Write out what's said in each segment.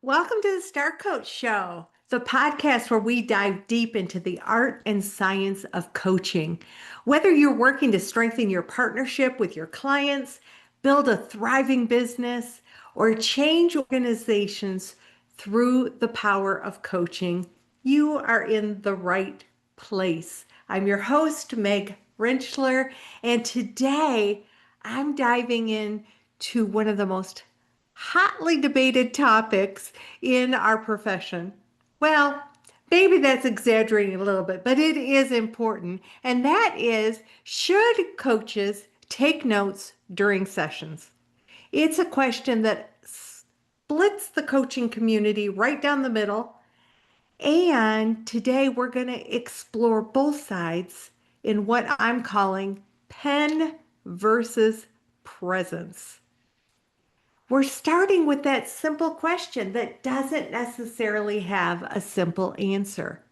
Welcome to the Star Coach Show, the podcast where we dive deep into the art and science of coaching. Whether you're working to strengthen your partnership with your clients, build a thriving business, or change organizations through the power of coaching, you are in the right place. I'm your host, Meg Rentschler, and today I'm diving into one of the most hotly debated topics in our profession. Well, maybe that's exaggerating a little bit, but it is important. And that is, should coaches take notes during sessions? It's a question that splits the coaching community right down the middle. And today we're going to explore both sides in what I'm calling pen versus presence. We're starting with that simple question that doesn't necessarily have a simple answer.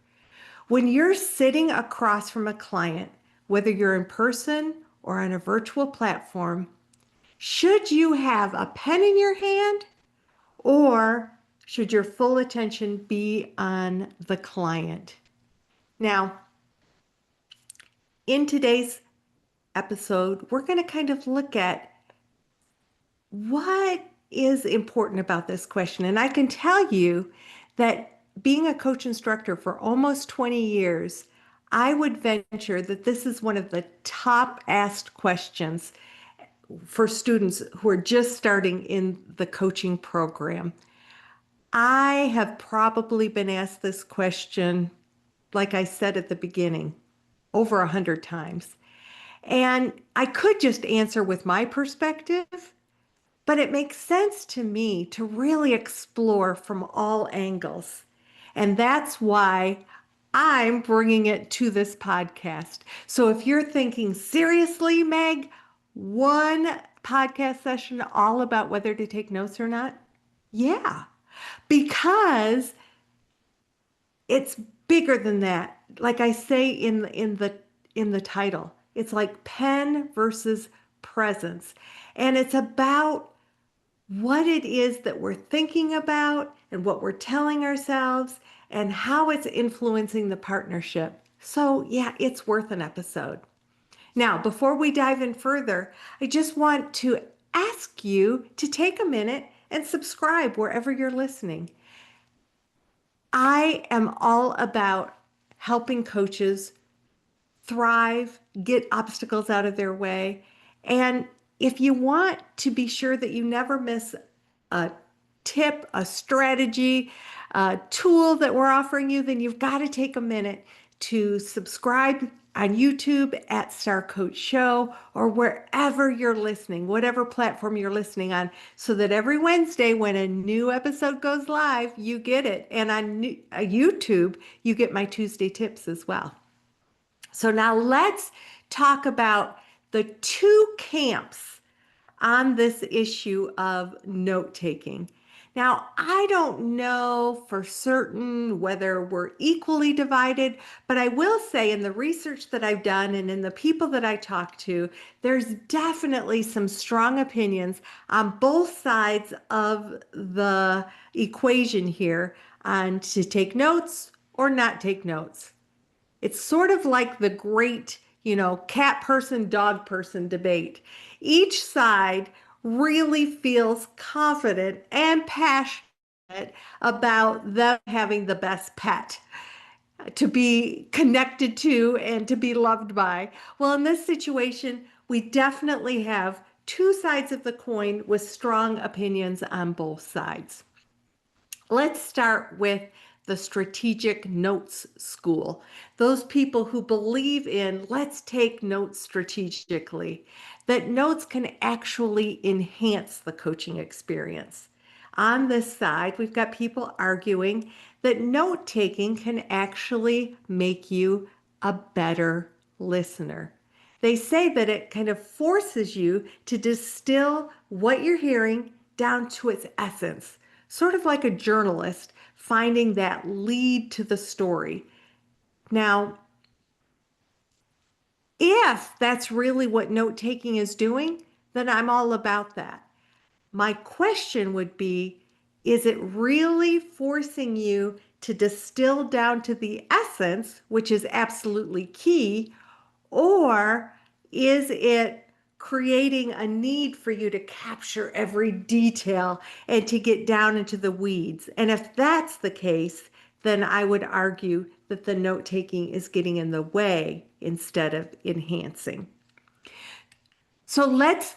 When you're sitting across from a client, whether you're in person or on a virtual platform, should you have a pen in your hand or should your full attention be on the client? Now, in today's episode, we're going to kind of look at what is important about this question. And I can tell you that being a coach instructor for almost 20 years, I would venture that this is one of the top asked questions for students who are just starting in the coaching program. I have probably been asked this question, like I said at the beginning, over 100 times. And I could just answer with my perspective, but it makes sense to me to really explore from all angles. And that's why I'm bringing it to this podcast. So if you're thinking, seriously, Meg, one podcast session all about whether to take notes or not? Yeah, because it's bigger than that. Like I say in the title, it's like pen versus presence. And it's about what it is that we're thinking about and what we're telling ourselves and how it's influencing the partnership. So, yeah, it's worth an episode. Now, before we dive in further, I just want to ask you to take a minute and subscribe wherever you're listening. I am all about helping coaches thrive, get obstacles out of their way. And if you want to be sure that you never miss a tip, a strategy, a tool that we're offering you, then you've got to take a minute to subscribe on YouTube at Star Coach Show or wherever you're listening, whatever platform you're listening on, so that every Wednesday when a new episode goes live, you get it. And on YouTube, you get my Tuesday tips as well. So now let's talk about the two camps on this issue of note taking. Now, I don't know for certain whether we're equally divided, but I will say in the research that I've done and in the people that I talk to, there's definitely some strong opinions on both sides of the equation here on to take notes or not take notes. It's sort of like the great, cat person, dog person debate. Each side really feels confident and passionate about them having the best pet to be connected to and to be loved by. Well, in this situation, we definitely have two sides of the coin with strong opinions on both sides. Let's start with the strategic notes school. Those people who believe in let's take notes strategically, that notes can actually enhance the coaching experience. On this side, we've got people arguing that note taking can actually make you a better listener. They say that it kind of forces you to distill what you're hearing down to its essence, sort of like a journalist finding that lead to the story. Now, if that's really what note taking is doing, then I'm all about that. My question would be, Is it really forcing you to distill down to the essence, which is absolutely key, or is it creating a need for you to capture every detail and to get down into the weeds? And if that's the case, then I would argue that the note taking is getting in the way instead of enhancing. So let's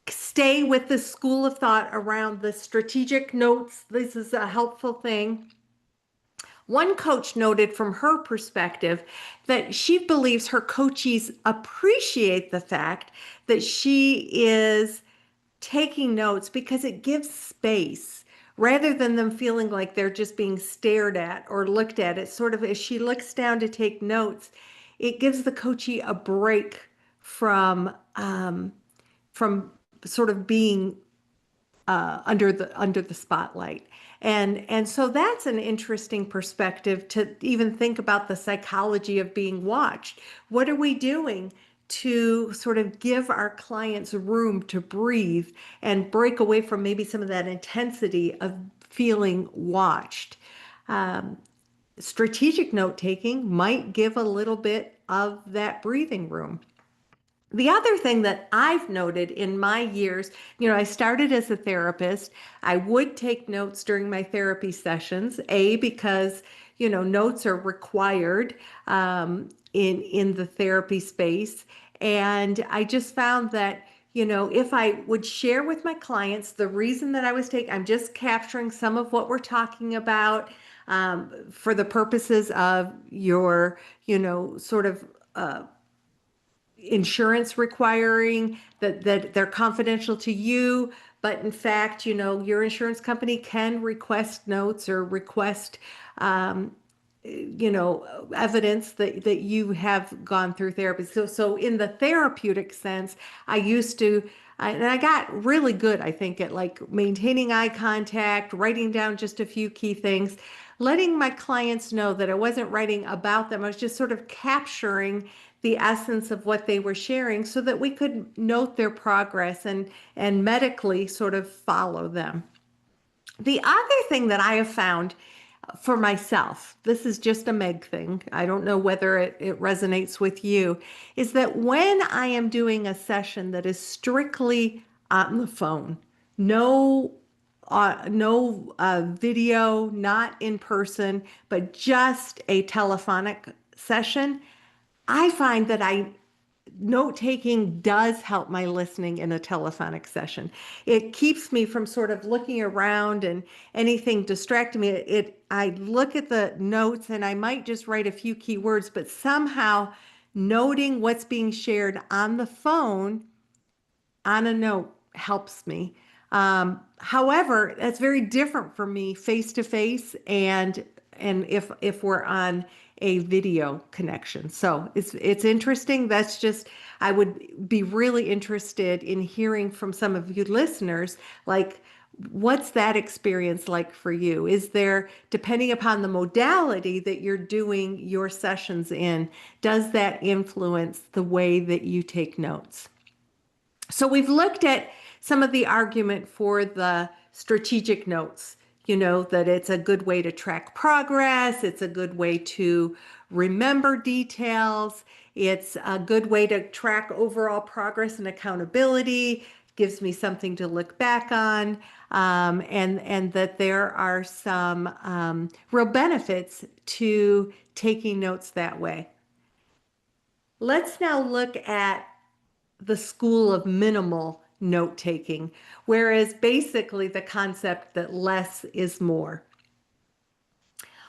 stay with the school of thought around the strategic notes. This is a helpful thing. One coach noted from her perspective that she believes her coachees appreciate the fact that she is taking notes because it gives space rather than them feeling like they're just being stared at or looked at. It's sort of as she looks down to take notes, it gives the coachee a break from sort of being under the spotlight. And so that's an interesting perspective to even think about the psychology of being watched. What are we doing to sort of give our clients room to breathe and break away from maybe some of that intensity of feeling watched? Strategic note taking might give a little bit of that breathing room. The other thing that I've noted in my years, I started as a therapist. I would take notes during my therapy sessions, because, notes are required in the therapy space. And I just found that, if I would share with my clients the reason that I was taking, I'm just capturing some of what we're talking about for the purposes of your, sort of insurance requiring that they're confidential to you, but in fact, your insurance company can request notes or request evidence that you have gone through therapy. So in the therapeutic sense, I used to, and I got really good, I think, at like maintaining eye contact, writing down just a few key things, letting my clients know that I wasn't writing about them. I was just sort of capturing the essence of what they were sharing so that we could note their progress and medically sort of follow them. The other thing that I have found for myself, this is just a Meg thing, I don't know whether it resonates with you, is that when I am doing a session that is strictly on the phone, no video, not in person, but just a telephonic session, I find that note taking does help my listening in a telephonic session. It keeps me from sort of looking around and anything distracting me. I look at the notes and I might just write a few key words, but somehow noting what's being shared on the phone on a note helps me. However, that's very different for me face to face and if we're on a video connection. So it's interesting. That's just, I would be really interested in hearing from some of you listeners, like, what's that experience like for you? Is there, depending upon the modality that you're doing your sessions in, does that influence the way that you take notes? So we've looked at some of the argument for the strategic notes, that it's a good way to track progress, it's a good way to remember details, it's a good way to track overall progress and accountability, gives me something to look back on, and that there are some real benefits to taking notes that way. Let's now look at the school of minimal note taking, whereas basically the concept that less is more.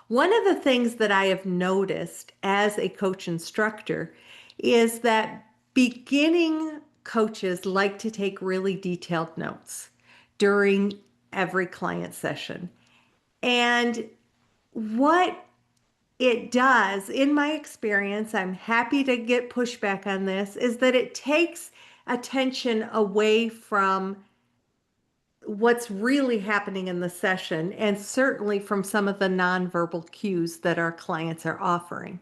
One of the things that I have noticed as a coach instructor is that beginning coaches like to take really detailed notes during every client session. And what it does, in my experience, I'm happy to get pushback on this, is that it takes attention away from what's really happening in the session and certainly from some of the nonverbal cues that our clients are offering.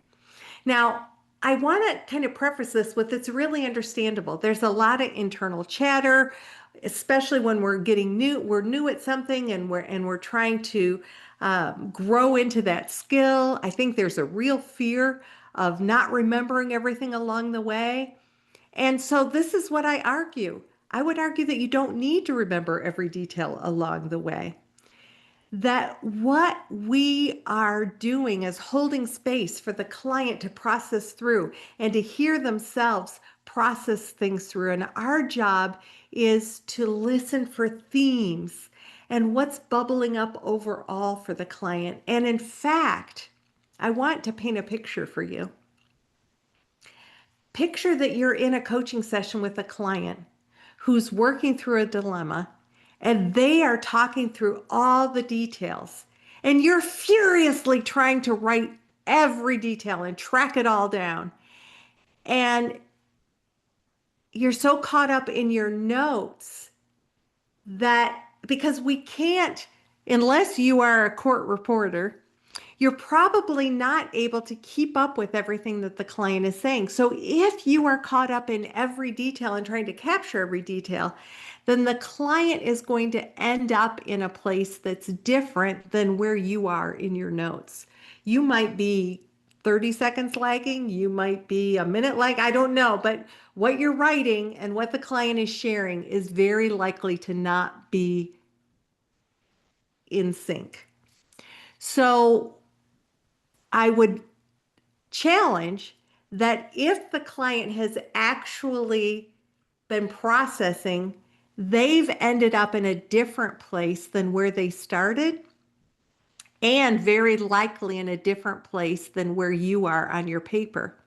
Now, I want to kind of preface this with it's really understandable. There's a lot of internal chatter. especially when we're new at something and we're trying to grow into that skill. I think there's a real fear of not remembering everything along the way. And so this is what I argue. I would argue that you don't need to remember every detail along the way. That what we are doing is holding space for the client to process through and to hear themselves process things through. And our job is to listen for themes and what's bubbling up overall for the client. And in fact, I want to paint a picture for you. Picture that you're in a coaching session with a client who's working through a dilemma and they are talking through all the details and you're furiously trying to write every detail and track it all down. And you're so caught up in your notes that because we can't, unless you are a court reporter, you're probably not able to keep up with everything that the client is saying. So if you are caught up in every detail and trying to capture every detail, then the client is going to end up in a place that's different than where you are in your notes. You might be 30 seconds lagging, you might be a minute lag, I don't know, but what you're writing and what the client is sharing is very likely to not be in sync. So I would challenge that if the client has actually been processing, they've ended up in a different place than where they started, and very likely in a different place than where you are on your paper.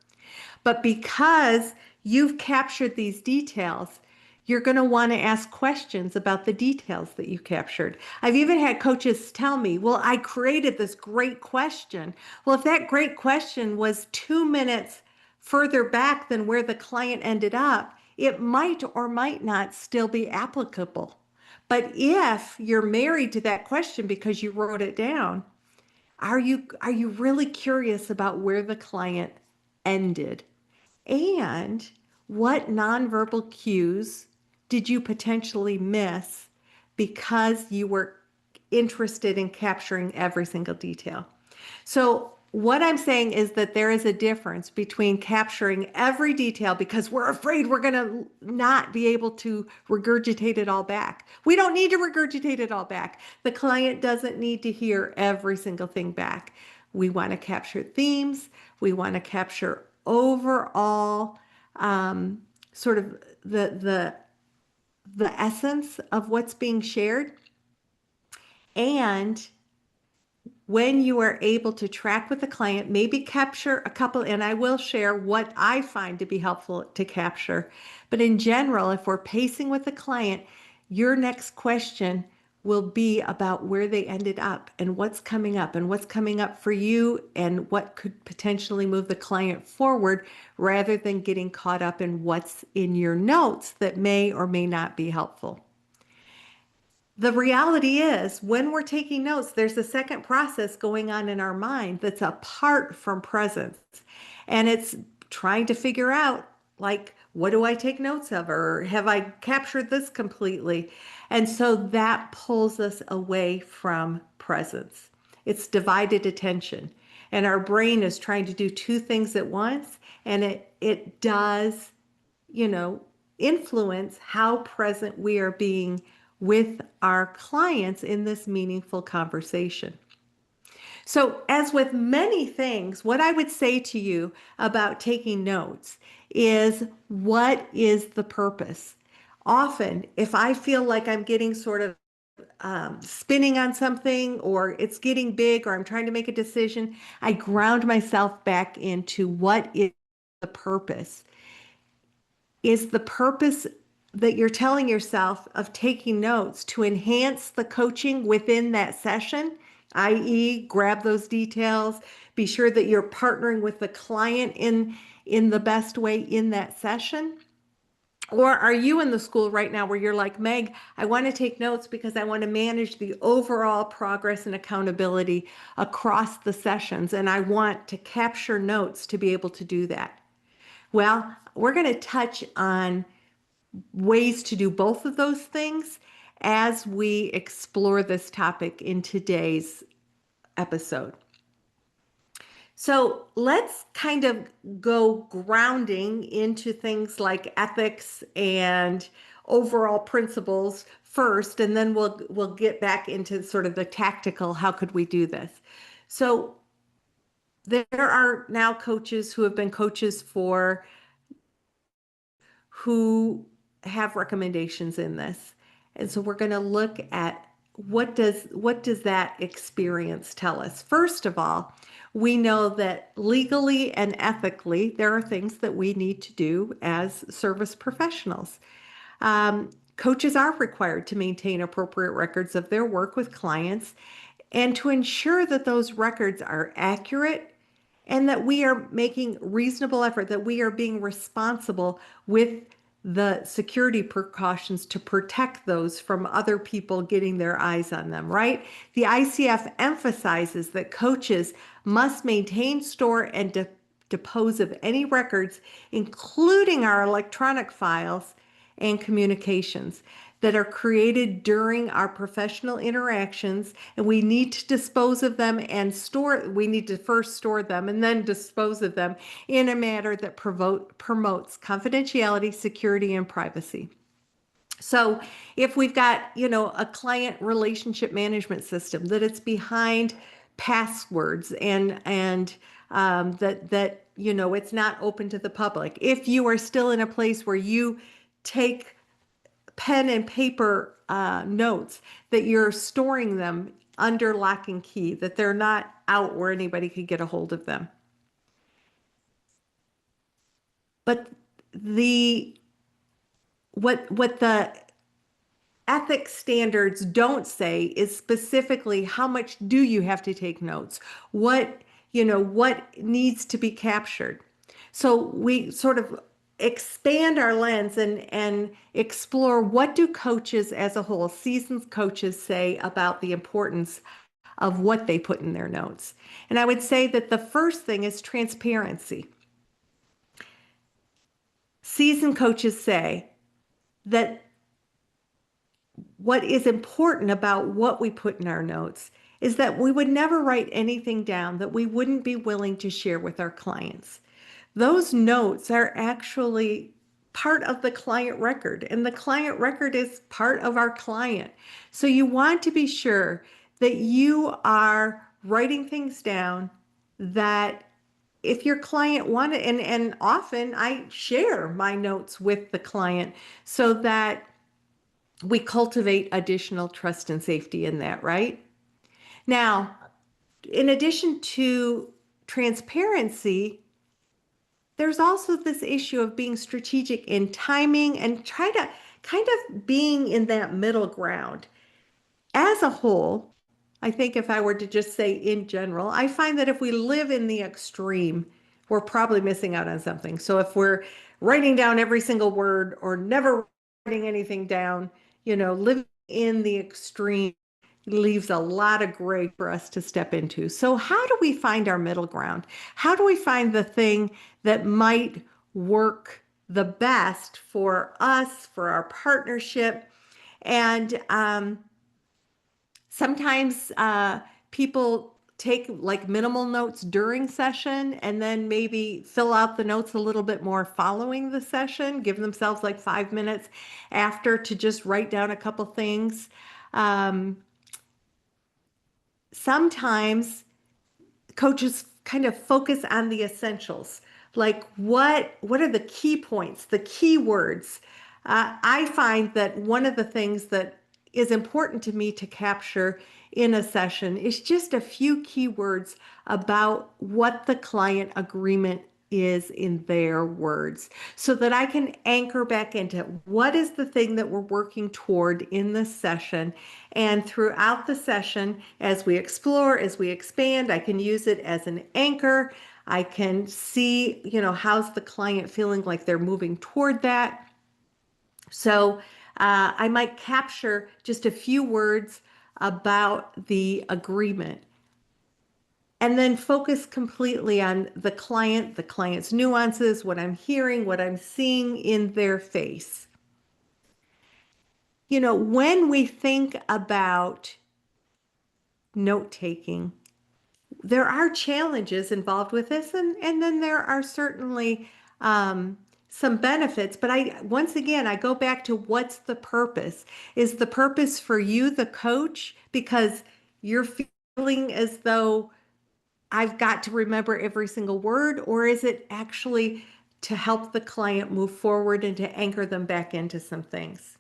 But because you've captured these details, you're going to want to ask questions about the details that you captured. I've even had coaches tell me, well, I created this great question. Well, if that great question was 2 minutes further back than where the client ended up, it might or might not still be applicable. But if you're married to that question because you wrote it down, are you really curious about where the client ended? And what nonverbal cues did you potentially miss because you were interested in capturing every single detail? So what I'm saying is that there is a difference between capturing every detail because we're afraid we're going to not be able to regurgitate it all back. We don't need to regurgitate it all back. The client doesn't need to hear every single thing back. We want to capture themes. We want to capture overall sort of the essence of what's being shared. And when you are able to track with the client, maybe capture a couple, and I will share what I find to be helpful to capture. But in general, if we're pacing with the client, your next question will be about where they ended up and what's coming up and what's coming up for you and what could potentially move the client forward rather than getting caught up in what's in your notes that may or may not be helpful. The reality is, when we're taking notes, there's a second process going on in our mind that's apart from presence. And it's trying to figure out, like, what do I take notes of? Or have I captured this completely? And so that pulls us away from presence. It's divided attention. And our brain is trying to do two things at once. And it does, influence how present we are being with our clients in this meaningful conversation. So, as with many things, what I would say to you about taking notes is, what is the purpose? Often, if I feel like I'm getting sort of spinning on something or it's getting big or I'm trying to make a decision, I ground myself back into what is the purpose. Is the purpose that you're telling yourself of taking notes to enhance the coaching within that session, i.e., grab those details, be sure that you're partnering with the client in the best way in that session? Or are you in the school right now where you're like, Meg, I want to take notes because I want to manage the overall progress and accountability across the sessions, and I want to capture notes to be able to do that? Well, we're going to touch on ways to do both of those things as we explore this topic in today's episode. So let's kind of go grounding into things like ethics and overall principles first, and then we'll get back into sort of the tactical, how could we do this? So there are now coaches who have been coaches for who have recommendations in this. And so we're going to look at what does that experience tell us? First of all, we know that legally and ethically, there are things that we need to do as service professionals. Coaches are required to maintain appropriate records of their work with clients and to ensure that those records are accurate and that we are making reasonable effort, that we are being responsible with the security precautions to protect those from other people getting their eyes on them, right? The ICF emphasizes that coaches must maintain, store, and dispose of any records, including our electronic files and communications that are created during our professional interactions, and we need to dispose of them and we need to first store them and then dispose of them in a manner that promotes confidentiality, security, and privacy. So if we've got, a client relationship management system that it's behind passwords and that it's not open to the public. If you are still in a place where you take pen and paper notes, that you're storing them under lock and key, that they're not out where anybody could get a hold of them. But the what the ethics standards don't say is specifically how much do you have to take notes? What needs to be captured? So we sort of expand our lens and explore what do coaches as a whole, seasoned coaches, say about the importance of what they put in their notes. And I would say that the first thing is transparency. Seasoned coaches say that what is important about what we put in our notes is that we would never write anything down that we wouldn't be willing to share with our clients. Those notes are actually part of the client record, and the client record is part of our client. So you want to be sure that you are writing things down that if your client wanted, and often I share my notes with the client so that we cultivate additional trust and safety in that, right? Now, in addition to transparency, there's also this issue of being strategic in timing and try to kind of being in that middle ground. As a whole, I think if I were to just say in general, I find that if we live in the extreme, we're probably missing out on something. So if we're writing down every single word or never writing anything down, living in the extreme leaves a lot of gray for us to step into. So how do we find our middle ground? How do we find the thing that might work the best for us, for our partnership? And sometimes people take like minimal notes during session and then maybe fill out the notes a little bit more following the session, give themselves like 5 minutes after to just write down a couple things. Sometimes coaches kind of focus on the essentials, like what are the key points, the key words. I find that one of the things that is important to me to capture in a session is just a few keywords about what the client agreement is in their words, so that I can anchor back into what is the thing that we're working toward in this session. And throughout the session, as we explore, as we expand, I can use it as an anchor. I can see, how's the client feeling like they're moving toward that. So I might capture just a few words about the agreement and then focus completely on the client's nuances, what I'm hearing, what I'm seeing in their face. when we think about note taking, there are challenges involved with this, and then there are certainly um, some benefits. But once again, I go back to what's the purpose? Is the purpose for you, the coach, because you're feeling as though I've got to remember every single word, or is it actually to help the client move forward and to anchor them back into some things?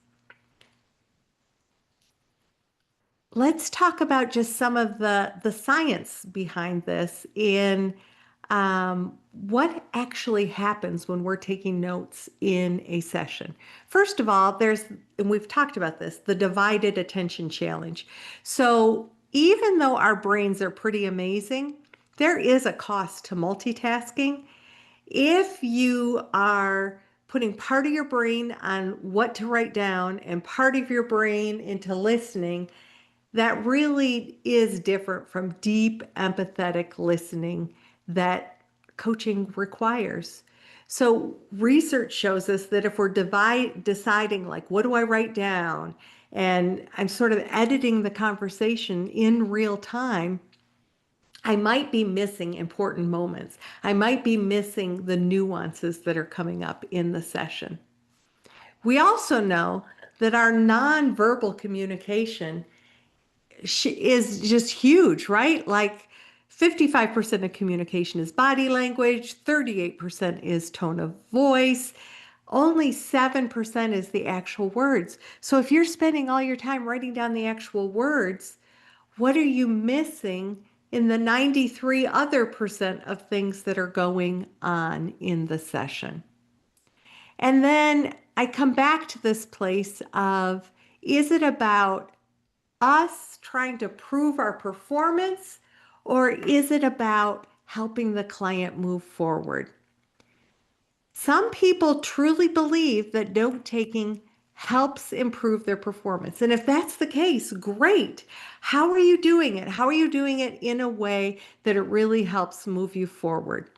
Let's talk about just some of the science behind this in what actually happens when we're taking notes in a session. First of all, and we've talked about this, the divided attention challenge. So even though our brains are pretty amazing, there is a cost to multitasking. If you are putting part of your brain on what to write down and part of your brain into listening, that really is different from deep empathetic listening that coaching requires. So research shows us that if we're deciding like, what do I write down? And I'm sort of editing the conversation in real time, I might be missing important moments. I might be missing the nuances that are coming up in the session. We also know that our nonverbal communication is just huge, right? Like 55% of communication is body language, 38% is tone of voice, only 7% is the actual words. So if you're spending all your time writing down the actual words, what are you missing in the 93 other percent of things that are going on in the session? And then I come back to this place of, is it about us trying to prove our performance, or is it about helping the client move forward? Some people truly believe that note taking helps improve their performance. And if that's the case, great. How are you doing it? How are you doing it in a way that it really helps move you forward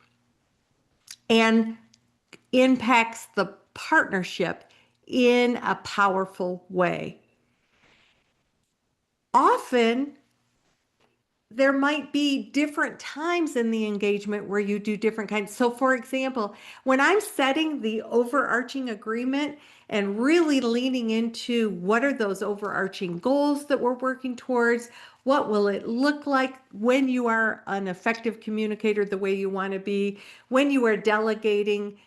and impacts the partnership in a powerful way? Often, there might be different times in the engagement where you do different kinds. So for example, when I'm setting the overarching agreement and really leaning into what are those overarching goals that we're working towards, what will it look like when you are an effective communicator the way you want to be, when you are delegating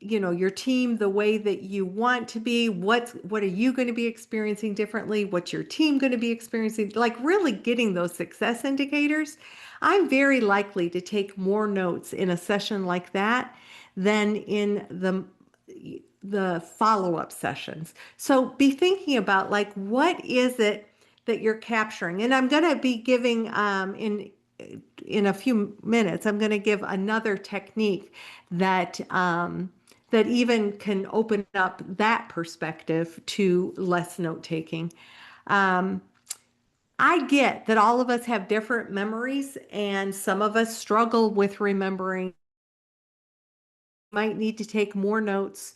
your team the way that you want to be, what are you going to be experiencing differently, what's your team going to be experiencing, like really getting those success indicators. I'm very likely to take more notes in a session like that than in the follow-up sessions. So be thinking about like, what is it that you're capturing? And I'm going to be giving in a few minutes, I'm going to give another technique that that even can open up that perspective to less note taking. Um, I get that all of us have different memories, and some of us struggle with remembering. Might need to take more notes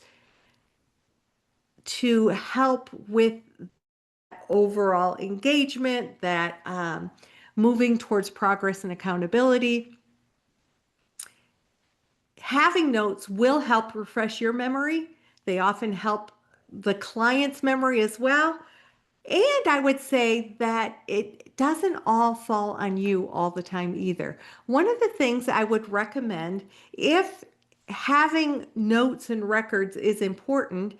to help with overall engagement, that moving towards progress and accountability. Having notes will help refresh your memory. They often help the client's memory as well. And I would say that it doesn't all fall on you all the time either. One of the things I would recommend, if having notes and records is important,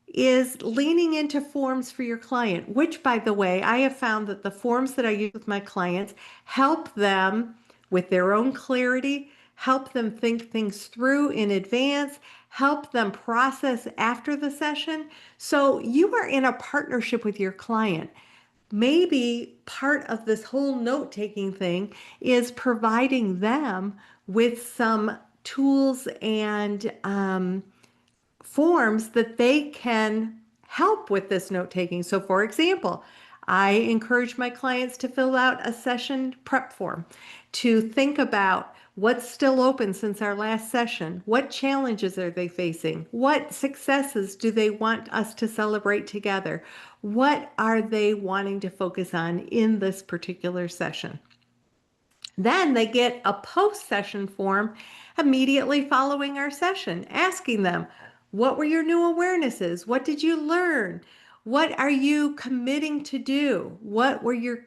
is leaning into forms for your client, which, by the way, I have found that the forms that I use with my clients help them with their own clarity, help them think things through in advance, help them process after the session. So you are in a partnership with your client. Maybe part of this whole note-taking thing is providing them with some tools and forms that they can help with this note taking. So for example, I encourage my clients to fill out a session prep form, to think about what's still open since our last session. What challenges are they facing? What successes do they want us to celebrate together? What are they wanting to focus on in this particular session? Then they get a post-session form immediately following our session, asking them, what were your new awarenesses? What did you learn? What are you committing to do? What were your,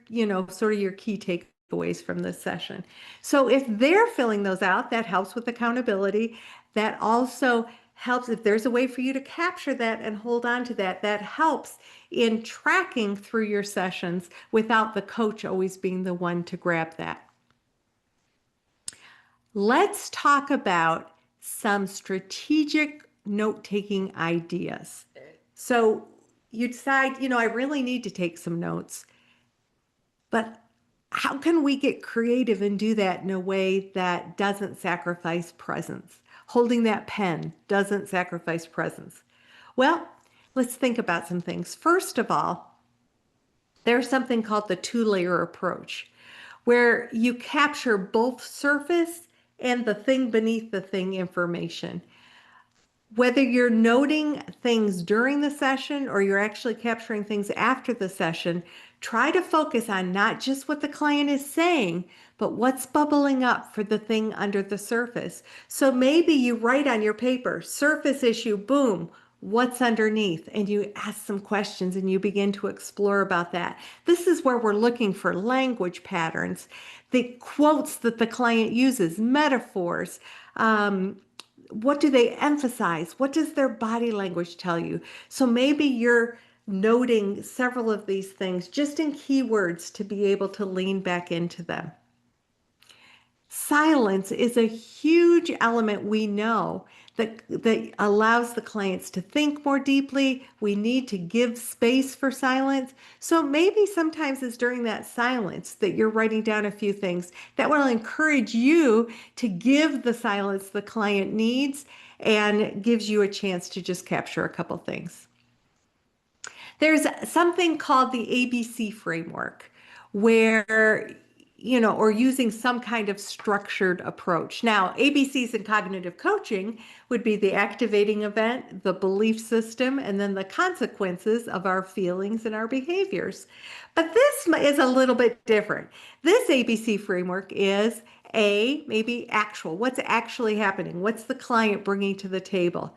sort of your key takeaways from this session? So if they're filling those out, that helps with accountability. That also helps if there's a way for you to capture that and hold on to that. That helps in tracking through your sessions without the coach always being the one to grab that. Let's talk about some strategic note-taking ideas. So you decide, I really need to take some notes, but how can we get creative and do that in a way that doesn't sacrifice presence? Holding that pen doesn't sacrifice presence. Well, let's think about some things. First of all, there's something called the two-layer approach, where you capture both surface and the thing beneath the thing information. Whether you're noting things during the session or you're actually capturing things after the session, try to focus on not just what the client is saying, but what's bubbling up for the thing under the surface. So maybe you write on your paper, surface issue, boom, what's underneath? And you ask some questions and you begin to explore about that. This is where we're looking for language patterns, the quotes that the client uses, metaphors, what do they emphasize? What does their body language tell you? So maybe you're noting several of these things just in keywords to be able to lean back into them. Silence is a huge element we know that allows the clients to think more deeply. We need to give space for silence. So maybe sometimes it's during that silence that you're writing down a few things that will encourage you to give the silence the client needs and gives you a chance to just capture a couple things. There's something called the ABC framework where, or using some kind of structured approach. Now, ABCs in cognitive coaching would be the activating event, the belief system, and then the consequences of our feelings and our behaviors. But this is a little bit different. This ABC framework is maybe actual. What's actually happening? What's the client bringing to the table?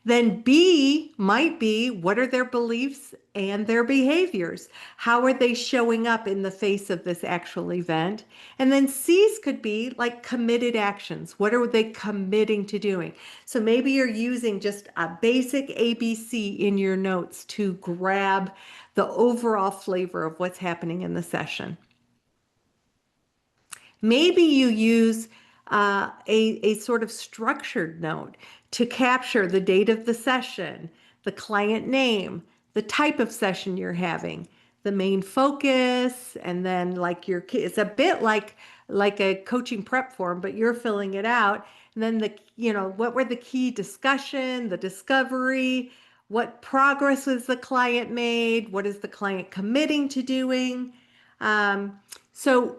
Then B might be, what are their beliefs and their behaviors? How are they showing up in the face of this actual event? And then C's could be like committed actions. What are they committing to doing? So maybe you're using just a basic ABC in your notes to grab the overall flavor of what's happening in the session. Maybe you use a sort of structured note to capture the date of the session, the client name, the type of session you're having, the main focus, and then like it's a bit like a coaching prep form, but you're filling it out. And then what were the key discussion, the discovery, what progress was the client made, what is the client committing to doing? So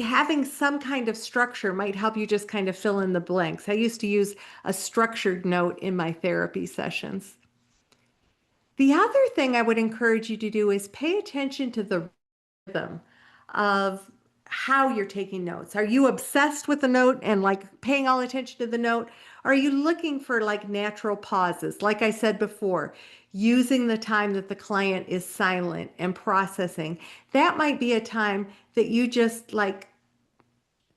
having some kind of structure might help you just kind of fill in the blanks. I used to use a structured note in my therapy sessions. The other thing I would encourage you to do is pay attention to the rhythm of how you're taking notes. Are you obsessed with the note and like paying all attention to the note? Are you looking for like natural pauses? Like I said before, using the time that the client is silent and processing. That might be a time that you just like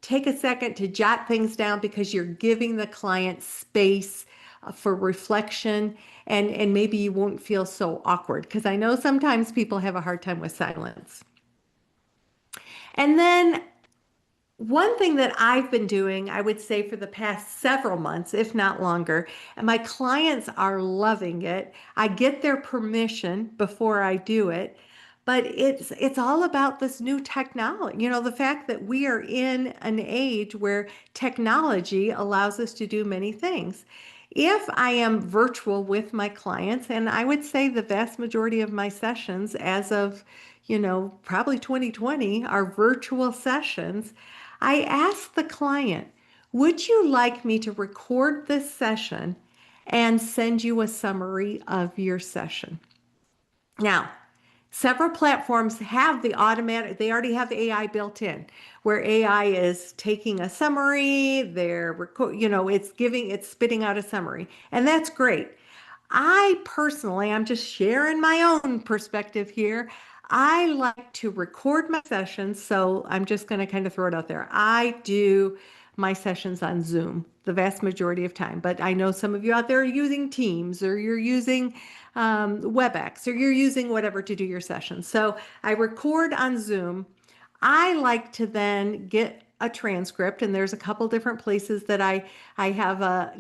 take a second to jot things down because you're giving the client space for reflection, and maybe you won't feel so awkward, because I know sometimes people have a hard time with silence. And then one thing that I've been doing, I would say for the past several months, if not longer, and my clients are loving it. I get their permission before I do it, but it's all about this new technology. The fact that we are in an age where technology allows us to do many things. If I am virtual with my clients, and I would say the vast majority of my sessions as of, probably 2020 are virtual sessions, I ask the client, would you like me to record this session and send you a summary of your session? Now, several platforms have the automatic, they already have the AI built in, where AI is taking a summary, it's spitting out a summary, and that's great. I personally, I'm just sharing my own perspective here. I like to record my sessions, so I'm just going to kind of throw it out there. I do my sessions on Zoom the vast majority of time, but I know some of you out there are using Teams, or you're using WebEx, or you're using whatever to do your sessions. So I record on Zoom. I like to then get a transcript, and there's a couple different places that I have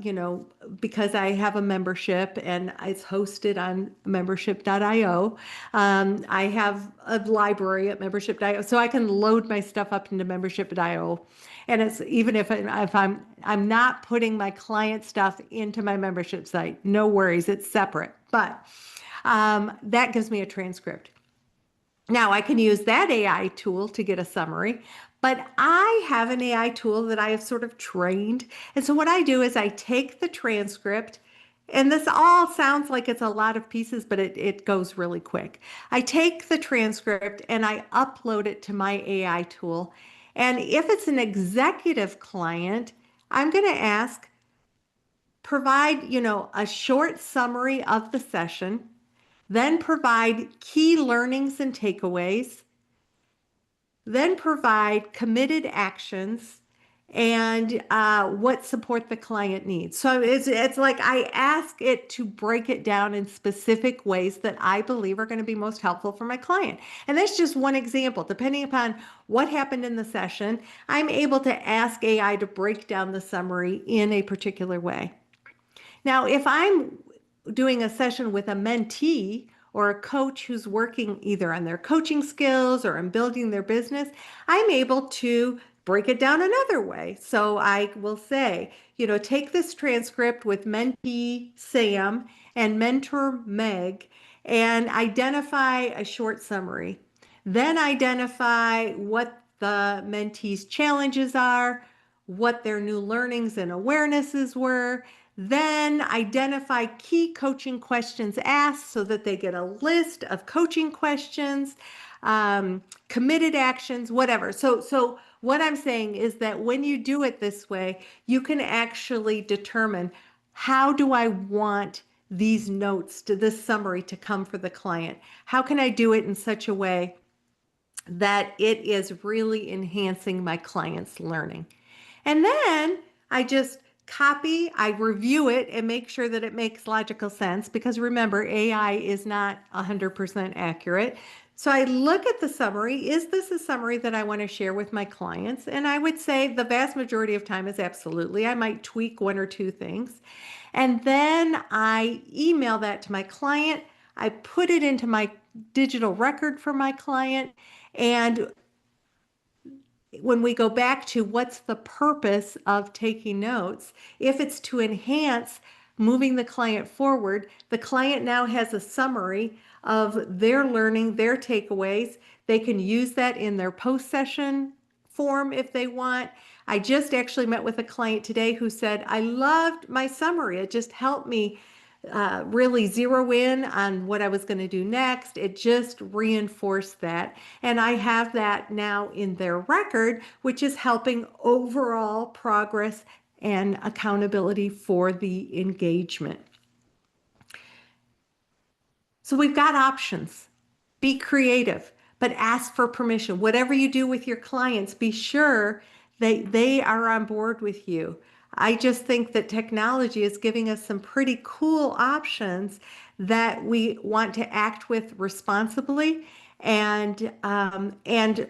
because I have a membership and it's hosted on membership.io. I have a library at membership.io, so I can load my stuff up into membership.io. And it's even if I'm not putting my client stuff into my membership site, no worries, it's separate. But that gives me a transcript. Now I can use that AI tool to get a summary, but I have an AI tool that I have sort of trained. And so what I do is I take the transcript, and this all sounds like it's a lot of pieces, but it goes really quick. I take the transcript and I upload it to my AI tool. And if it's an executive client, I'm going to ask, provide, a short summary of the session, then provide key learnings and takeaways, then provide committed actions and what support the client needs. So it's like I ask it to break it down in specific ways that I believe are going to be most helpful for my client. And that's just one example. Depending upon what happened in the session, I'm able to ask AI to break down the summary in a particular way. Now, if I'm doing a session with a mentee or a coach who's working either on their coaching skills or on building their business, I'm able to break it down another way. So I will say, take this transcript with mentee Sam and mentor Meg and identify a short summary. Then identify what the mentee's challenges are, what their new learnings and awarenesses were, then identify key coaching questions asked so that they get a list of coaching questions, committed actions, whatever. So what I'm saying is that when you do it this way, you can actually determine, how do I want these notes to this summary to come for the client? How can I do it in such a way that it is really enhancing my client's learning? And then I just I review it and make sure that it makes logical sense, because remember, AI is not 100% accurate. So I look at the summary. Is this a summary that I want to share with my clients? And I would say the vast majority of time is absolutely. I might tweak one or two things. And then I email that to my client. I put it into my digital record for my client. And when we go back to what's the purpose of taking notes, if it's to enhance moving the client forward, the client now has a summary of their learning, their takeaways. They can use that in their post-session form if they want. I just actually met with a client today who said, I loved my summary. It just helped me really zero in on what I was going to do next. It just reinforced that. And I have that now in their record, which is helping overall progress and accountability for the engagement. So we've got options. Be creative, but ask for permission. Whatever you do with your clients, be sure that they are on board with you. I just think that technology is giving us some pretty cool options that we want to act with responsibly. And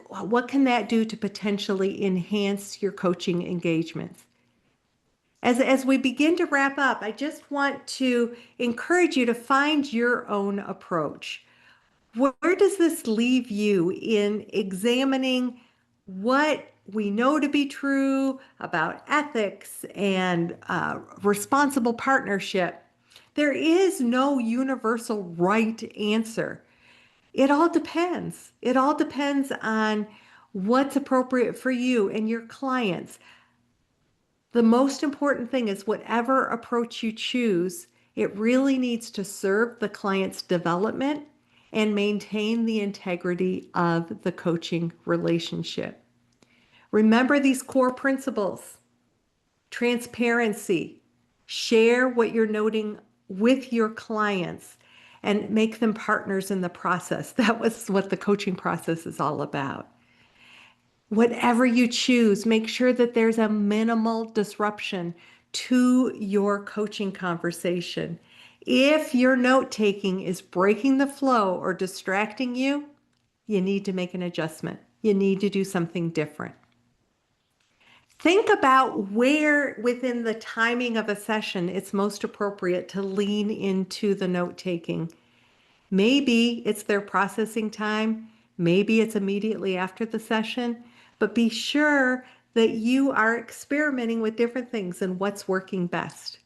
what can that do to potentially enhance your coaching engagements? As we begin to wrap up, I just want to encourage you to find your own approach. Where does this leave you in examining what we know to be true about ethics and responsible partnership. There is no universal right answer. It all depends. It all depends on what's appropriate for you and your clients. The most important thing is whatever approach you choose, it really needs to serve the client's development and maintain the integrity of the coaching relationship. Remember these core principles: transparency, share what you're noting with your clients, and make them partners in the process. That was what the coaching process is all about. Whatever you choose, make sure that there's a minimal disruption to your coaching conversation. If your note taking is breaking the flow or distracting you, you need to make an adjustment. You need to do something different. Think about where within the timing of a session it's most appropriate to lean into the note taking. Maybe it's their processing time, maybe it's immediately after the session, but be sure that you are experimenting with different things and what's working best.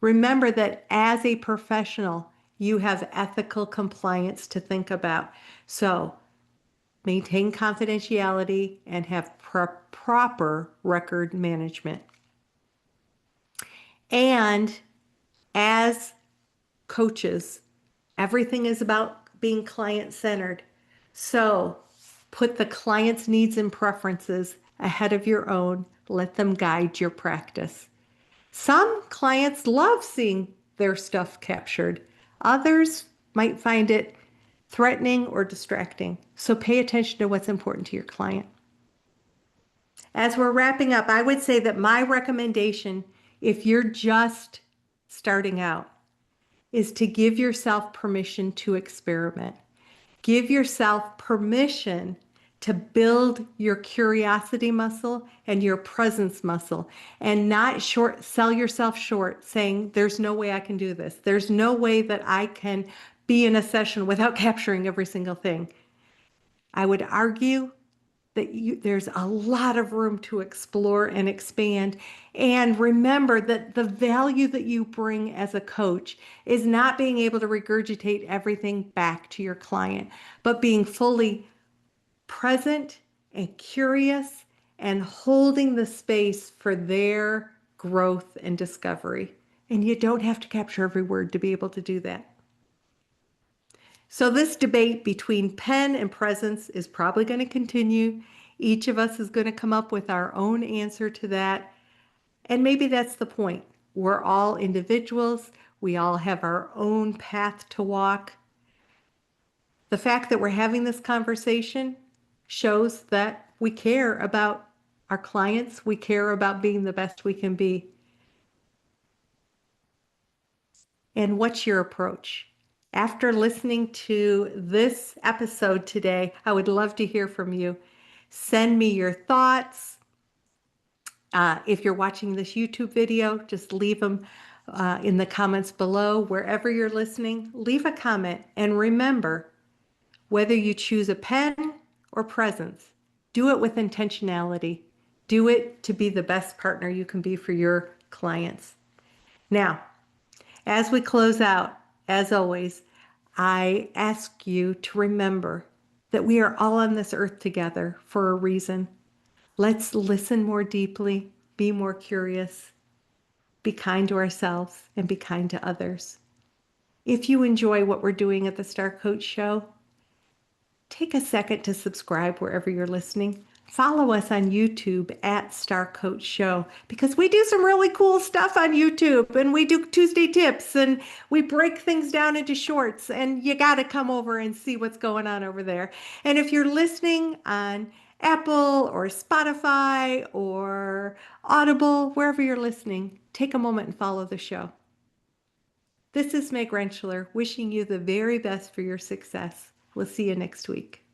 Remember that as a professional, you have ethical compliance to think about. So maintain confidentiality and have proper record management. And as coaches, everything is about being client-centered. So put the client's needs and preferences ahead of your own. Let them guide your practice. Some clients love seeing their stuff captured. Others might find it threatening or distracting. So pay attention to what's important to your client. As we're wrapping up, I would say that my recommendation, if you're just starting out, is to give yourself permission to experiment. Give yourself permission to build your curiosity muscle and your presence muscle, and not sell yourself short saying, there's no way I can do this. There's no way that I can be in a session without capturing every single thing. I would argue that there's a lot of room to explore and expand. And remember that the value that you bring as a coach is not being able to regurgitate everything back to your client, but being fully present and curious and holding the space for their growth and discovery. And you don't have to capture every word to be able to do that. So this debate between pen and presence is probably going to continue. Each of us is going to come up with our own answer to that. And maybe that's the point. We're all individuals. We all have our own path to walk. The fact that we're having this conversation shows that we care about our clients. We care about being the best we can be. And what's your approach? After listening to this episode today, I would love to hear from you. Send me your thoughts. If you're watching this YouTube video, just leave them in the comments below. Wherever you're listening, leave a comment. And remember, whether you choose a pen or presence, do it with intentionality. Do it to be the best partner you can be for your clients. Now, as we close out, as always, I ask you to remember that we are all on this earth together for a reason. Let's listen more deeply, be more curious, be kind to ourselves, and be kind to others. If you enjoy what we're doing at the Star Coach Show, take a second to subscribe wherever you're listening. Follow us on YouTube at Star Coach Show, because we do some really cool stuff on YouTube, and we do Tuesday tips, and we break things down into shorts, and you got to come over and see what's going on over there. And if you're listening on Apple or Spotify or Audible, wherever you're listening, take a moment and follow the show. This is Meg Rentschler, wishing you the very best for your success. We'll see you next week.